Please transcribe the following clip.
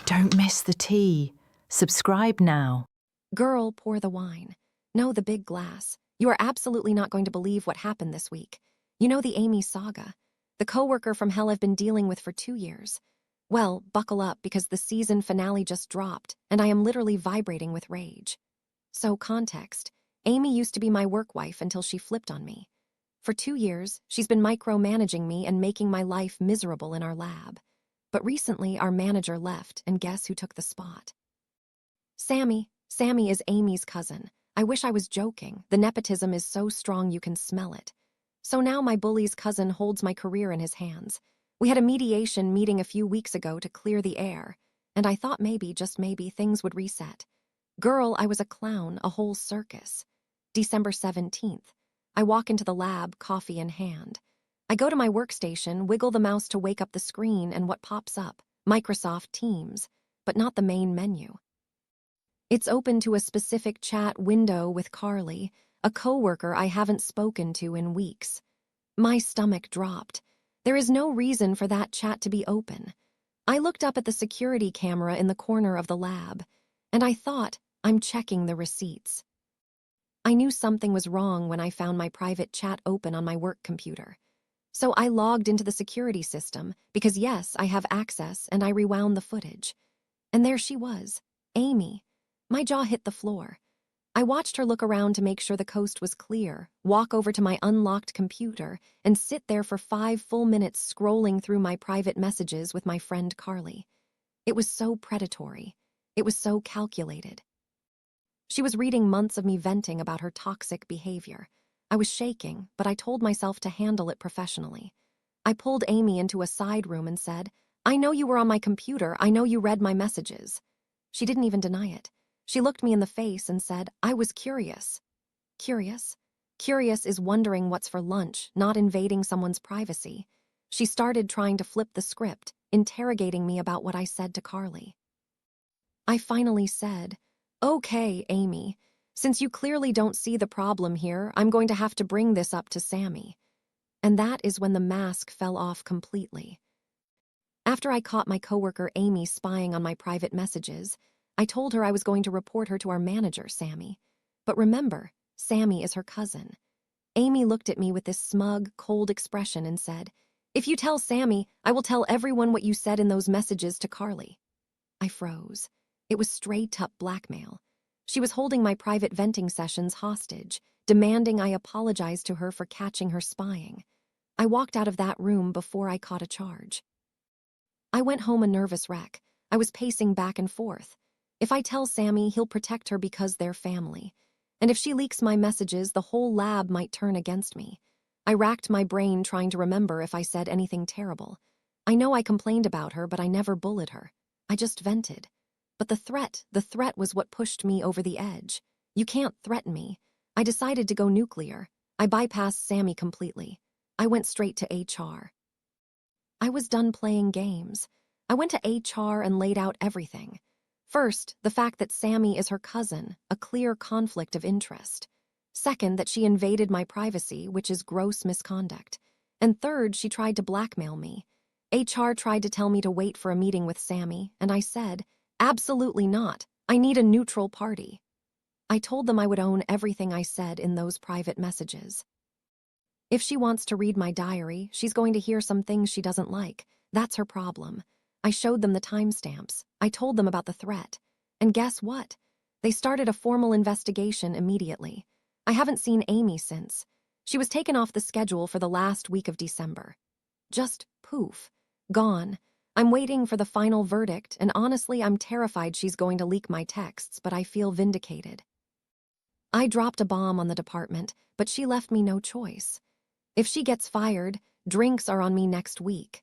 Don't miss the tea. Subscribe now. Girl, pour the wine. No, the big glass. You are absolutely not going to believe what happened this week. You know the Amy saga. The coworker from hell I've been dealing with for 2 years. Well, buckle up because the season finale just dropped, and I am literally vibrating with rage. So, context. Amy used to be my work wife until she flipped on me. For 2 years, she's been micromanaging me and making my life miserable in our lab. But recently, our manager left, and guess who took the spot? Sammy. Sammy is Amy's cousin. I wish I was joking. The nepotism is so strong you can smell it. So now my bully's cousin holds my career in his hands. We had a mediation meeting a few weeks ago to clear the air, and I thought maybe, just maybe, things would reset. Girl, I was a clown, a whole circus. December 17th. I walk into the lab, coffee in hand. I go to my workstation, wiggle the mouse to wake up the screen, and what pops up? Microsoft Teams, but not the main menu. It's open to a specific chat window with Carly, a coworker I haven't spoken to in weeks. My stomach dropped. There is no reason for that chat to be open. I looked up at the security camera in the corner of the lab, and I thought, I'm checking the receipts. I knew something was wrong when I found my private chat open on my work computer. So I logged into the security system because yes, I have access, and I rewound the footage. And there she was, Amy. My jaw hit the floor. I watched her look around to make sure the coast was clear, walk over to my unlocked computer, and sit there for 5 full minutes scrolling through my private messages with my friend Carly. It was so predatory. It was so calculated. She was reading months of me venting about her toxic behavior. I was shaking, but I told myself to handle it professionally. I pulled Amy into a side room and said, I know you were on my computer. I know you read my messages. She didn't even deny it. She looked me in the face and said, I was curious. Curious? Curious is wondering what's for lunch, not invading someone's privacy. She started trying to flip the script, interrogating me about what I said to Carly. I finally said, Okay, Amy, since you clearly don't see the problem here, I'm going to have to bring this up to Sammy. And that is when the mask fell off completely. After I caught my coworker Amy spying on my private messages, I told her I was going to report her to our manager, Sammy. But remember, Sammy is her cousin. Amy looked at me with this smug, cold expression and said, If you tell Sammy, I will tell everyone what you said in those messages to Carly. I froze. It was straight-up blackmail. She was holding my private venting sessions hostage, demanding I apologize to her for catching her spying. I walked out of that room before I caught a charge. I went home a nervous wreck. I was pacing back and forth. If I tell Sammy, he'll protect her because they're family. And if she leaks my messages, the whole lab might turn against me. I racked my brain trying to remember if I said anything terrible. I know I complained about her, but I never bullied her. I just vented. But the threat was what pushed me over the edge. You can't threaten me. I decided to go nuclear. I bypassed Sammy completely. I went straight to HR. I was done playing games. I went to HR and laid out everything. First, the fact that Sammy is her cousin, a clear conflict of interest. Second, that she invaded my privacy, which is gross misconduct. And third, she tried to blackmail me. HR tried to tell me to wait for a meeting with Sammy, and I said, Absolutely not. I need a neutral party. I told them I would own everything I said in those private messages. If she wants to read my diary, she's going to hear some things she doesn't like. That's her problem. I showed them the timestamps. I told them about the threat. And guess what? They started a formal investigation immediately. I haven't seen Amy since. She was taken off the schedule for the last week of December. Just poof. Gone. I'm waiting for the final verdict, and honestly, I'm terrified she's going to leak my texts, but I feel vindicated. I dropped a bomb on the department, but she left me no choice. If she gets fired, drinks are on me next week.